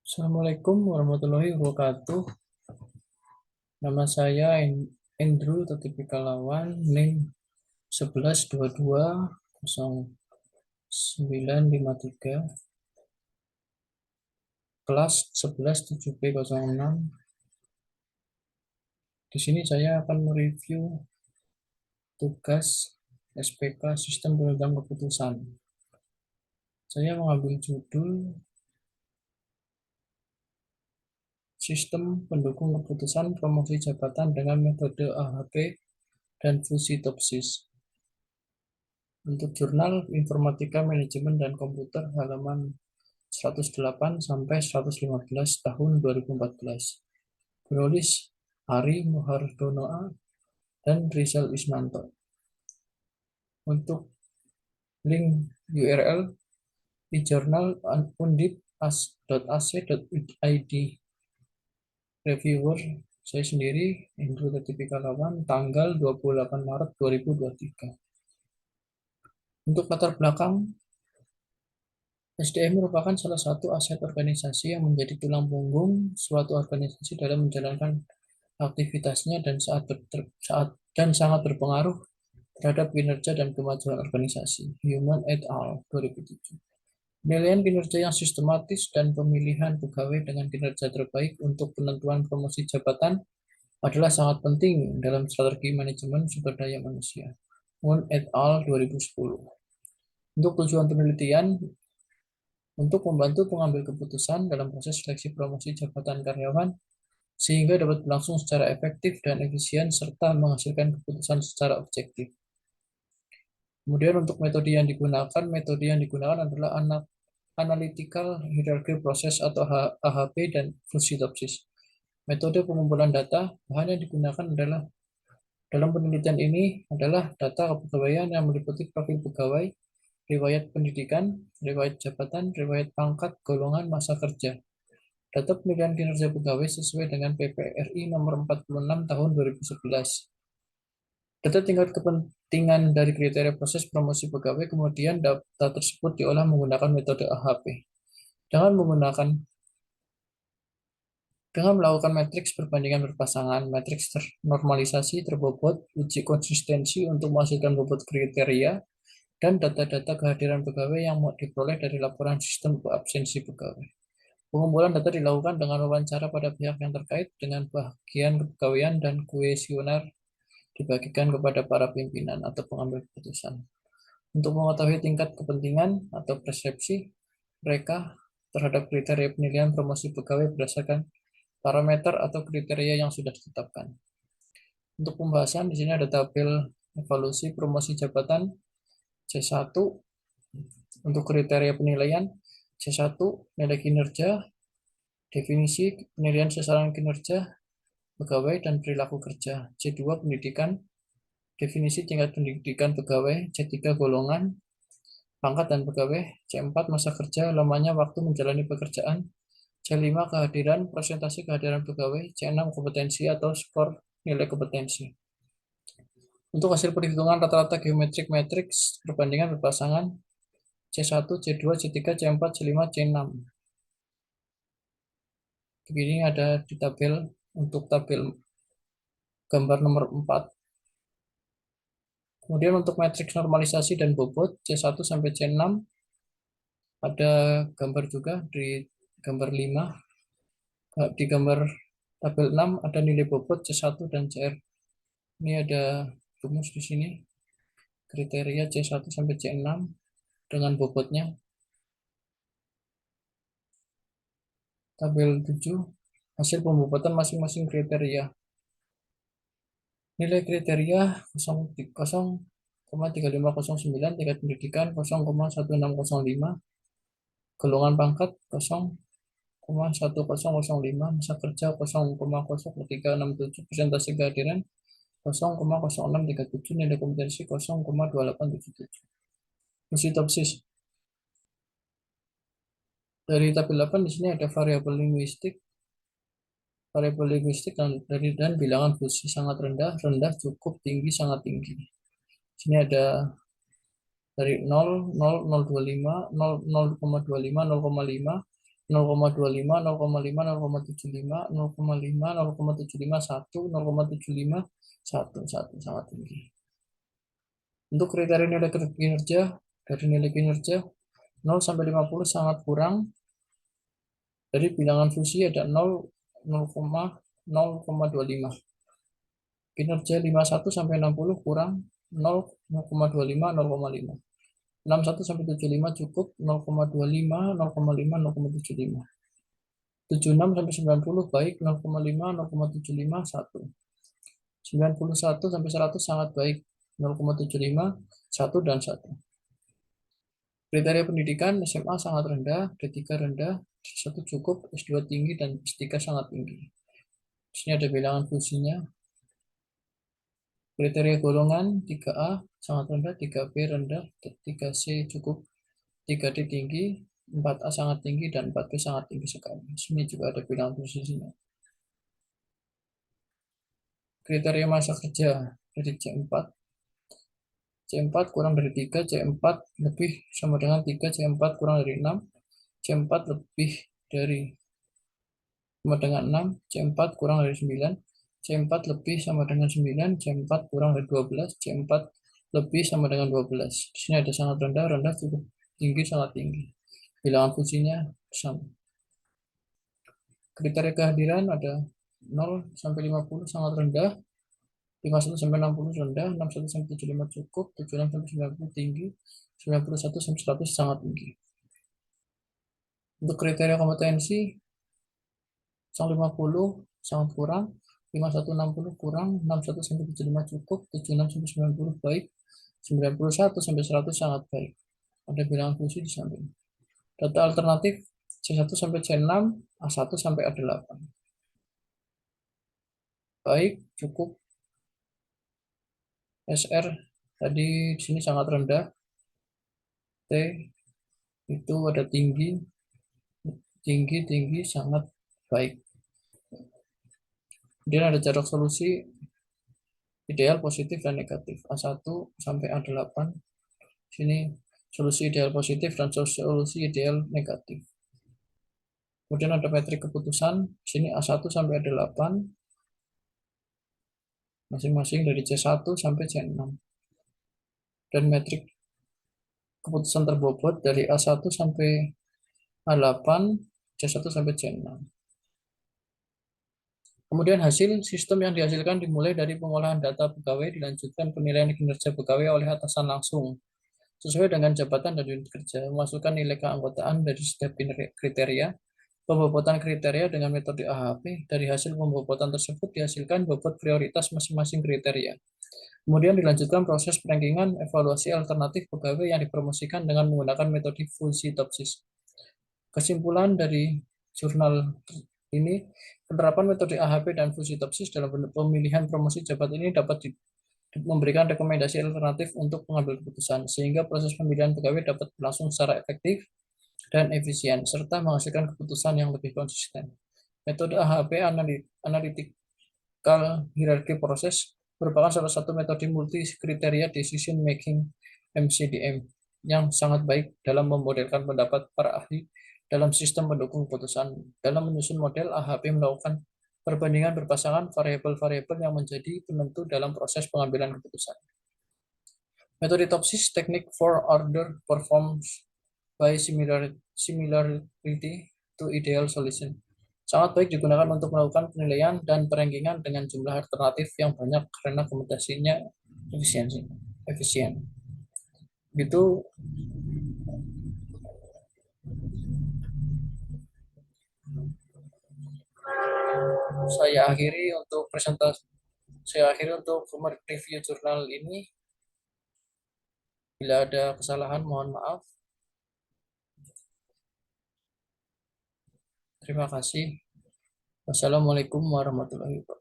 Assalamualaikum warahmatullahi wabarakatuh. Nama saya Andrew Lawan, NIM 11220953, kelas 11 7B06. Di sini saya akan mereview tugas SPK Sistem Penunjang Keputusan. Saya mengambil judul Sistem Pendukung Keputusan Promosi Jabatan dengan Metode AHP dan Fusi Topsis. Untuk jurnal Informatika Manajemen dan Komputer halaman 108 sampai 115 tahun 2014. Penulis Ari Muhardono dan Rizal Isnanto. Untuk link URL di jurnal undip.ac.id. Reviewer saya sendiri, Indro Lawan, tanggal 28 Maret 2023. Untuk latar belakang, SDM merupakan salah satu aset organisasi yang menjadi tulang punggung suatu organisasi dalam menjalankan aktivitasnya dan sangat berpengaruh terhadap kinerja dan kemajuan organisasi. Human et al. 2007. Penilaian kinerja yang sistematis dan pemilihan pegawai dengan kinerja terbaik untuk penentuan promosi jabatan adalah sangat penting dalam strategi manajemen sumber daya manusia. Moon et al. 2010. Untuk tujuan penelitian, untuk membantu pengambil keputusan dalam proses seleksi promosi jabatan karyawan, sehingga dapat berlangsung secara efektif dan efisien serta menghasilkan keputusan secara objektif. Kemudian untuk metode yang digunakan adalah Analytical Hierarchy Process atau AHP dan Fusi Topsis. Metode pengumpulan data, bahan yang digunakan adalah dalam penelitian ini adalah data kepegawaian yang meliputi profil pegawai, riwayat pendidikan, riwayat jabatan, riwayat pangkat, golongan, masa kerja. Data pemilihan kinerja pegawai sesuai dengan PPRI nomor 46 tahun 2011. Data tingkat kepentingan dari kriteria proses promosi pegawai, kemudian data tersebut diolah menggunakan metode AHP. Dengan melakukan matriks perbandingan berpasangan, matriks normalisasi, terbobot, uji konsistensi untuk menghasilkan bobot kriteria, dan data-data kehadiran pegawai yang diperoleh dari laporan sistem absensi pegawai. Pengumpulan data dilakukan dengan wawancara pada pihak yang terkait dengan bagian kepegawaian dan kuesioner dibagikan kepada para pimpinan atau pengambil keputusan. Untuk mengetahui tingkat kepentingan atau persepsi mereka terhadap kriteria penilaian promosi pegawai berdasarkan parameter atau kriteria yang sudah ditetapkan. Untuk pembahasan, di sini ada tabel evaluasi promosi jabatan C1 untuk kriteria penilaian, C1 nilai kinerja, definisi penilaian sasaran kinerja pegawai dan perilaku kerja, C2 pendidikan, definisi tingkat pendidikan pegawai, C3 golongan, pangkat dan pegawai, C4 masa kerja, lamanya waktu menjalani pekerjaan, C5 kehadiran, persentase kehadiran pegawai, C6 kompetensi atau skor nilai kompetensi. Untuk hasil perhitungan rata-rata geometrik matriks perbandingan berpasangan C1, C2, C3, C4, C5, C6. Begini ada di tabel untuk tabel gambar nomor 4. Kemudian untuk matriks normalisasi dan bobot C1 sampai C6 ada gambar juga di gambar 5. Di gambar tabel 6 ada nilai bobot C1 dan CR. Ini ada rumus di sini. Kriteria C1 sampai C6 dengan bobotnya. Tabel 7 hasil pembobotan masing-masing kriteria. Nilai kriteria 0,3509, tingkat pendidikan 0,1605, golongan pangkat 0,1005, masa kerja 0,0367, persentase kehadiran 0,0637, nilai kompetensi 0,2877. Fungsi dari tabel 8 di sini ada variabel linguistik dan bilangan fusi sangat rendah, rendah, cukup, tinggi, sangat tinggi. Di sini ada dari 0, 0, 0,25, 0,25, 0,5, 0,25, 0,5, 0,75, 0,5, 0,75, 1, 0,75, 1, 1, sangat tinggi. Untuk kriteria nilai kinerja, dari nilai kinerja 0 sampai 50 sangat kurang. Dari bilangan fusi ada 0, 0,25. Kinerja 51 sampai 60 kurang 0, 0,25, 0,5. 61 sampai 75 cukup 0,25, 0,5, 0,75. 76 sampai 90 baik 0,5, 0,75, 1. 91 sampai 100 sangat baik 0,75, 1 dan 1. Kriteria pendidikan SMA sangat rendah, D3 rendah, S1 cukup, S2 tinggi, dan S3 sangat tinggi. Di sini ada bilangan fungsinya. Kriteria golongan 3A sangat rendah, 3B rendah, 3C cukup, 3D tinggi, 4A sangat tinggi, dan 4B sangat tinggi sekali. Di sini juga ada bilangan fungsinya. Kriteria masa kerja dari C4. C4 kurang dari 3, C4 lebih sama dengan 3, C4 kurang dari 6, C4 lebih dari sama dengan 6, C4 kurang dari 9, C4 lebih sama dengan 9, C4 kurang dari 12, C4 lebih sama dengan 12. Di sini ada sangat rendah, rendah, cukup tinggi, sangat tinggi. Bilangan fungsinya sama. Kriteria kehadiran ada 0 sampai 50 sangat rendah, 51 sampai 60 rendah, 61 sampai 75 cukup, 76 sampai 90 tinggi, 91 sampai 100 sangat tinggi. Untuk kriteria kompetensi 150 sangat kurang, 51 60 kurang, 61 sampai 75 cukup, 76 sampai 90 baik, 91 sampai 100 sangat baik. Ada bilangan fungsi di samping. Data alternatif C1 sampai C6, A1 sampai A8. Baik, cukup. SR tadi di sini sangat rendah. T itu ada tinggi, tinggi, tinggi, sangat baik. Kemudian ada jarak solusi ideal, positif, dan negatif. A1 sampai A8. Sini solusi ideal positif dan solusi ideal negatif. Kemudian ada metrik keputusan. Sini A1 sampai A8. Masing-masing dari C1 sampai C6. Dan metrik keputusan terbobot dari A1 sampai A8, C1 sampai C6. Kemudian hasil sistem yang dihasilkan dimulai dari pengolahan data pegawai, dilanjutkan penilaian kinerja pegawai oleh atasan langsung sesuai dengan jabatan dan unit kerja, memasukkan nilai keanggotaan dari setiap kriteria, pembobotan kriteria dengan metode AHP. Dari hasil pembobotan tersebut dihasilkan bobot prioritas masing-masing kriteria. Kemudian dilanjutkan proses perankingan evaluasi alternatif pegawai yang dipromosikan dengan menggunakan metode fungsi topsis. Kesimpulan dari jurnal ini, penerapan metode AHP dan fungsi topsis dalam pemilihan promosi jabatan ini dapat memberikan rekomendasi alternatif untuk pengambil keputusan, sehingga proses pemilihan pegawai dapat berlangsung secara efektif dan efisien, serta menghasilkan keputusan yang lebih konsisten. Metode AHP, Analytical Hierarchy Process, merupakan salah satu metode multi kriteria decision making (MCDM) yang sangat baik dalam memodelkan pendapat para ahli dalam sistem pendukung keputusan. Dalam menyusun model, AHP melakukan perbandingan berpasangan variabel-variabel yang menjadi penentu dalam proses pengambilan keputusan. Metode topsis, technique for order performed by similarity to ideal solution, sangat baik digunakan untuk melakukan penilaian dan perankingan dengan jumlah alternatif yang banyak karena komputasinya efisien. Itu saya akhiri untuk review jurnal ini. Bila ada kesalahan mohon maaf. Terima kasih. Wassalamualaikum warahmatullahi wabarakatuh.